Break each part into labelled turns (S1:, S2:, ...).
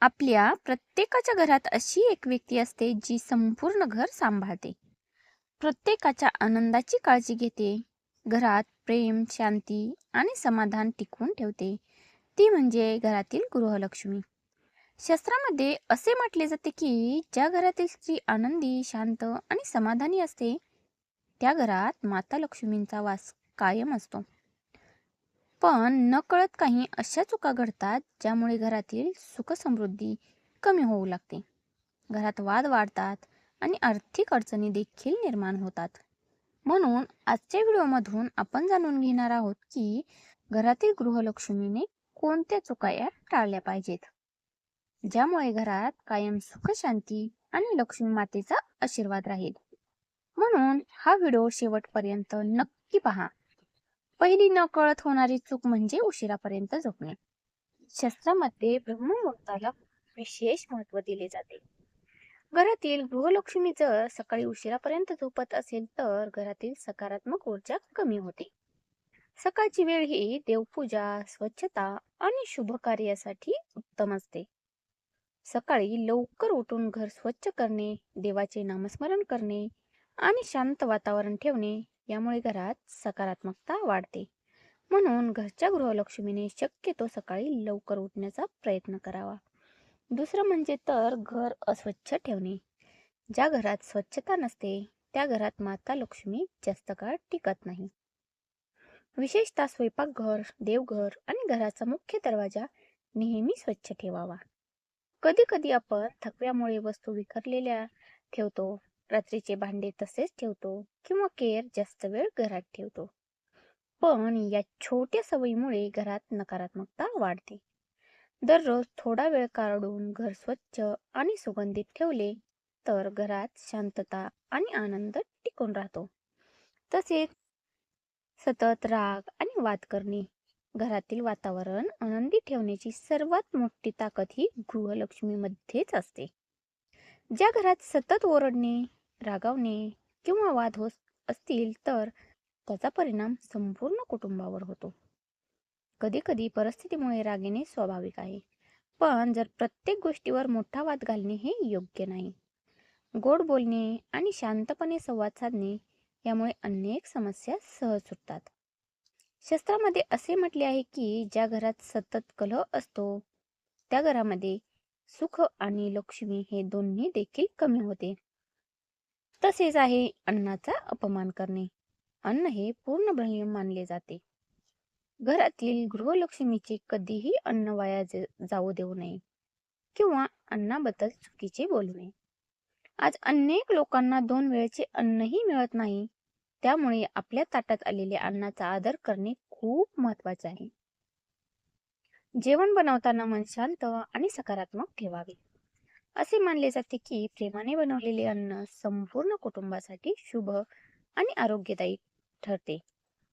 S1: आपल्या प्रत्येकाच्या घरात अशी एक व्यक्ती असते जी संपूर्ण घर सांभाळते, प्रत्येकाच्या आनंदाची काळजी घेते, घरात प्रेम, शांती आणि समाधान टिकवून ठेवते. ती म्हणजे घरातील गृहलक्ष्मी. शास्त्रामध्ये असे म्हटले जाते की ज्या घरातील स्त्री आनंदी, शांत आणि समाधानी असते, त्या घरात माता लक्ष्मींचा वास कायम असतो. पण नकळत काही अशा चुका घडतात ज्यामुळे घरातील सुखसमृद्धी कमी होऊ लागते. घरात वाद वाढतात आणि आर्थिक अडचणी देखील निर्माण होतात. म्हणून आजच्या व्हिडिओमधून आपण जाणून घेणार आहोत की घरातील गृहलक्ष्मीने कोणत्या चुका या टाळल्या पाहिजेत, ज्यामुळे घरात कायम सुख, शांती आणि लक्ष्मी मातेचा आशीर्वाद राहील. म्हणून हा व्हिडिओ शेवटपर्यंत नक्की पहा. पहिली नकळत होणारी चूक म्हणजे उशिरापर्यंत झोपणे. शास्त्रामध्ये ब्रह्ममुहूर्ताला विशेष महत्त्व दिले जाते. घरातील गृहलक्ष्मी जर सकाळी उशिरापर्यंत झोपत असेल तर घरातील सकारात्मक ऊर्जा कमी होते. सकाळची वेळ ही देवपूजा, स्वच्छता आणि शुभ कार्यासाठी उत्तम असते. सकाळी लवकर उठून घर स्वच्छ करणे, देवाचे नामस्मरण करणे आणि शांत वातावरण ठेवणे यामुळे घरात सकारात्मकता वाढते. म्हणून घरच्या गृहलक्ष्मीने शक्यतो सकाळी लवकर उठण्याचा प्रयत्न करावा. दुसरं म्हणजे तर घर अस्वच्छ ठेवणे. ज्या घरात स्वच्छता नसते त्या घरात माता लक्ष्मी जास्त काळ टिकत नाही. विशेषतः स्वयंपाकघर, देवघर आणि घराचा मुख्य दरवाजा नेहमी स्वच्छ ठेवावा. कधी कधी आपण थकव्यामुळे वस्तू विखरलेल्या ठेवतो, रात्रीचे भांडे तसेच ठेवतो किंवा केर जास्त वेळ घरात ठेवतो. पण या छोट्या सवयीमुळे घरात नकारात्मकता वाढते. दररोज थोडा वेळ काढून घर स्वच्छ आणि सुगंधित ठेवले तर घरात शांतता आणि आनंद टिकून राहतो. तसेच सतत राग आणि वाद करणे घरातील वातावरण आनंदी ठेवण्याची सर्वात मोठी ताकद ही गृहलक्ष्मीमध्येच असते. ज्या घरात सतत ओरडणे, रागावणे किंवा वाद होत असतील तर त्याचा परिणाम संपूर्ण कुटुंबावर होतो. कधी कधी परिस्थितीमुळे राग येणे स्वाभाविक आहे, पण जर प्रत्येक गोष्टीवर मोठा वाद घालणे हे योग्य नाही. गोड बोलणे आणि शांतपणे संवाद साधणे यामुळे अनेक समस्या सहज सुटतात. शास्त्रामध्ये असे म्हटले आहे की ज्या घरात सतत कलह असतो त्या घरामध्ये सुख आणि लक्ष्मी हे दोन्ही देखील कमी होते. तसेच आहे अन्नाचा अपमान करणे. अन्न हे पूर्ण ब्रह्म मानले जाते. घरातील गृहलक्ष्मीचे कधीही अन्न वाया जाऊ देऊ नये किंवा अन्नाबद्दल चुकीचे बोलू नये. आज अनेक लोकांना 2 वेळचे अन्नही मिळत नाही. त्यामुळे आपल्या ताटात आलेल्या अन्नाचा आदर करणे खूप महत्वाचे आहे. जेवण बनवताना मन शांत आणि सकारात्मक ठेवावे. असे मानले जाते की प्रेमाने बनवलेले अन्न संपूर्ण कुटुंबासाठी शुभ आणि आरोग्यदायी ठरते.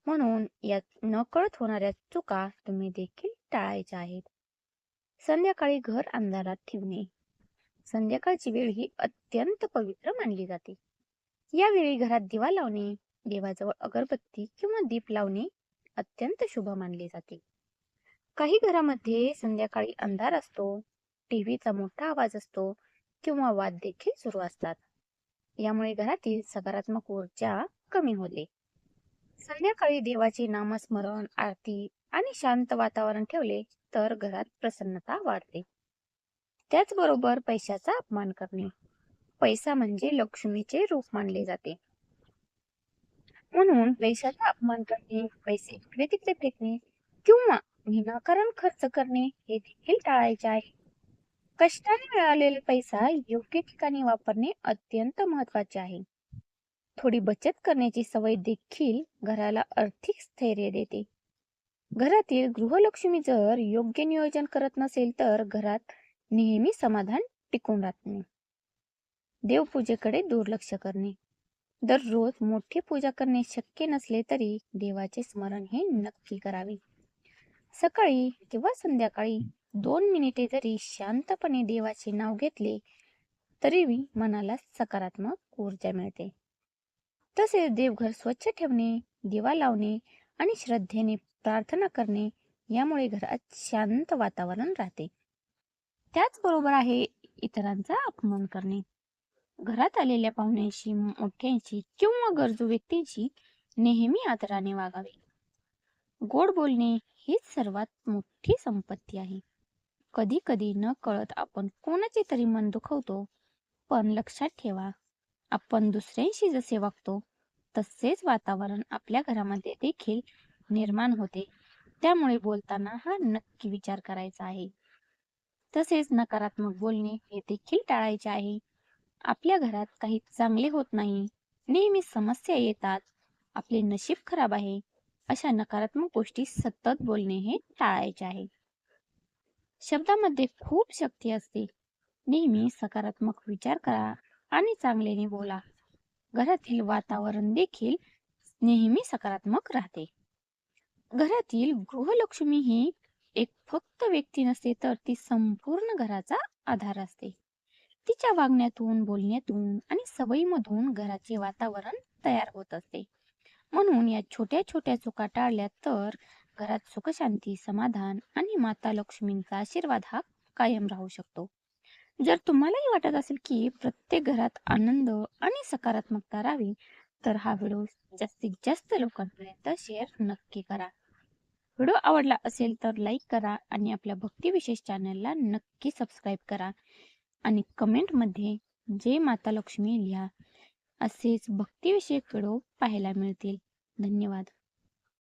S1: म्हणून या नकळत होणाऱ्या चुका तुम्ही देखील टाळायच्या आहेत. संध्याकाळी घर अंधारात ठेवणे. संध्याकाळची वेळ ही अत्यंत पवित्र मानली जाते. यावेळी घरात दिवा लावणे, देवाजवळ अगरबत्ती किंवा दीप लावणे अत्यंत शुभ मानले जाते. काही घरामध्ये संध्याकाळी अंधार असतो, टीव्हीचा मोठा आवाज असतो किंवा वाद देखील सुरू असतात. यामुळे घरातील सकारात्मक ऊर्जा कमी होते. संध्याकाळी देवाचे नामस्मरण, आरती आणि शांत वातावरण ठेवले तर घरात प्रसन्नता वाढते. त्याचबरोबर पैशाचा अपमान करणे. पैसा म्हणजे लक्ष्मीचे रूप मानले जाते. म्हणून पैशाचा अपमान करणे, पैसे इकडे तिकडे फेकणे किंवा विनाकारण खर्च करणे हे देखील टाळायचे आहे. कष्टाने मिळालेला पैसा योग्य ठिकाणी वापरणे अत्यंत महत्वाचे आहे. थोडी बचत करण्याची सवय देखील घराला आर्थिक स्थैर्य देते. घरातील गृहलक्ष्मी जर योग्य नियोजन करत नसेल तर घरात नेहमी समाधान टिकून राहत नाही. देवपूजेकडे दुर्लक्ष करणे. दररोज मोठी पूजा करणे शक्य नसले तरी देवाचे स्मरण हे नक्की करावे. सकाळी किंवा संध्याकाळी 2 मिनिटे जरी शांतपणे देवाचे नाव घेतले तरी मनाला सकारात्मक ऊर्जा मिळते. तसेच देवघर स्वच्छ ठेवणे, दिवा लावणे आणि श्रद्धेने प्रार्थना करणे यामुळे घरात शांत वातावरण राहते. त्याचबरोबर आहे इतरांचा अपमान करणे. घरात आलेल्या पाहुण्यांशी, मोठ्यांशी किंवा गरजू व्यक्तींशी नेहमी आदराने वागावे. गोड बोलणे हीच सर्वात मोठी संपत्ती आहे. कधी कधी न कळत आपण कोणाचे तरी मन दुखवतो, पण लक्षात ठेवा, आपण दुसऱ्यांशी जसे वागतो तसेच वातावरण आपल्या घरामध्ये देखील निर्माण होते. त्यामुळे बोलताना हा नक्की विचार करायचा आहे. तसेच नकारात्मक बोलणे हे देखील टाळायचे आहे. आपल्या घरात काही चांगले होत नाही, नेहमी समस्या येतात, आपले नशीब खराब आहे, अशा नकारात्मक गोष्टी सतत बोलणे हे टाळायचे आहे. शब्दामध्ये खूप शक्ती असते. नेहमी सकारात्मक विचार करा आणि चांगल्याने बोला. घरातील वातावरण देखील नेहमी सकारात्मक राहते. घरातील गृहलक्ष्मी ही एक फक्त व्यक्ती नसते, तर ती संपूर्ण घराचा आधार असते. तिच्या वागण्यातून, बोलण्यातून आणि सवयीमधून घराचे वातावरण तयार होत असते. म्हणून या छोट्या छोट्या चुका टाळल्या तर घरात सुखशांती, समाधान आणि माता लक्ष्मींचा आशीर्वाद हा कायम राहू शकतो. जर तुम्हालाही वाटत असेल की प्रत्येक घरात आनंद आणि सकारात्मकता राहावी, तर हा व्हिडिओ जास्तीत जास्त लोकांपर्यंत शेअर नक्की करा. व्हिडिओ आवडला असेल तर लाईक करा आणि आपल्या भक्ती विशेष चॅनलला नक्की सबस्क्राईब करा आणि कमेंटमध्ये जय माता लक्ष्मी लिहा. असेच भक्तिविषयक व्हिडिओ पाहायला मिळतील. धन्यवाद.